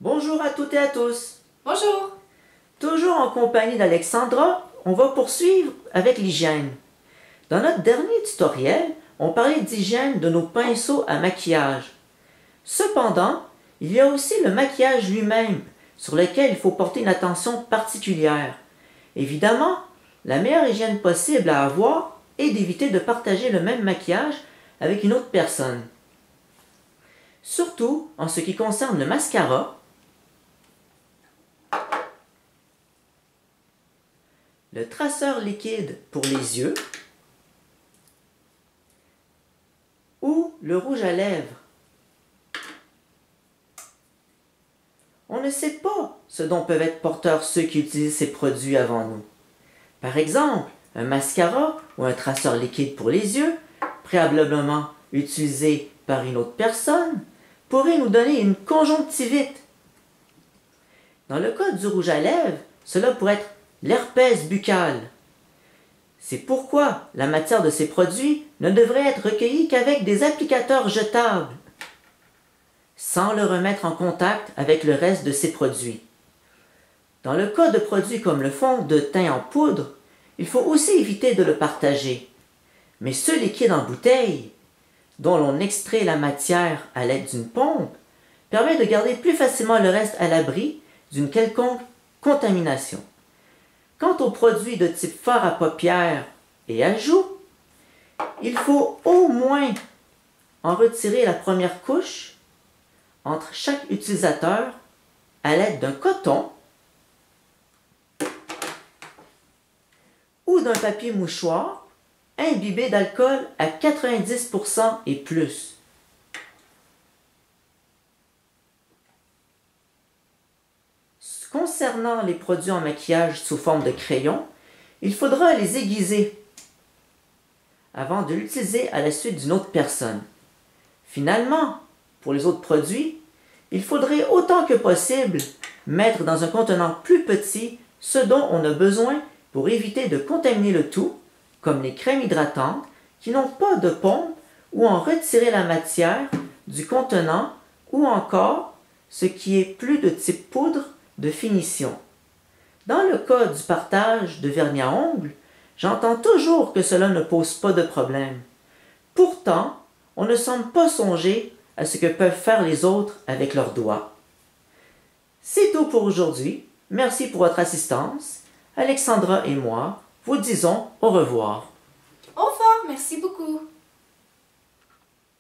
Bonjour à toutes et à tous. Bonjour. Toujours en compagnie d'Alexandra, on va poursuivre avec l'hygiène. Dans notre dernier tutoriel, on parlait d'hygiène de nos pinceaux à maquillage. Cependant, il y a aussi le maquillage lui-même, sur lequel il faut porter une attention particulière. Évidemment, la meilleure hygiène possible à avoir est d'éviter de partager le même maquillage avec une autre personne. Surtout en ce qui concerne le mascara, le traceur liquide pour les yeux ou le rouge à lèvres. On ne sait pas ce dont peuvent être porteurs ceux qui utilisent ces produits avant nous. Par exemple, un mascara ou un traceur liquide pour les yeux, préalablement utilisé par une autre personne, pourrait nous donner une conjonctivite. Dans le cas du rouge à lèvres, cela pourrait être l'herpès buccal. C'est pourquoi la matière de ces produits ne devrait être recueillie qu'avec des applicateurs jetables, sans le remettre en contact avec le reste de ces produits. Dans le cas de produits comme le fond de teint en poudre, il faut aussi éviter de le partager. Mais ce liquide en bouteille, dont l'on extrait la matière à l'aide d'une pompe, permet de garder plus facilement le reste à l'abri d'une quelconque contamination. Quant aux produits de type fard à paupières et à joues, il faut au moins en retirer la première couche entre chaque utilisateur à l'aide d'un coton ou d'un papier mouchoir imbibé d'alcool à 90% et plus. Concernant les produits en maquillage sous forme de crayon, il faudra les aiguiser avant de l'utiliser à la suite d'une autre personne. Finalement, pour les autres produits, il faudrait autant que possible mettre dans un contenant plus petit ce dont on a besoin pour éviter de contaminer le tout, comme les crèmes hydratantes qui n'ont pas de pompe ou en retirer la matière du contenant ou encore ce qui est plus de type poudre de finition. Dans le cas du partage de vernis à ongles, j'entends toujours que cela ne pose pas de problème. Pourtant, on ne semble pas songer à ce que peuvent faire les autres avec leurs doigts. C'est tout pour aujourd'hui. Merci pour votre assistance. Alexandra et moi vous disons au revoir. Au revoir, merci beaucoup.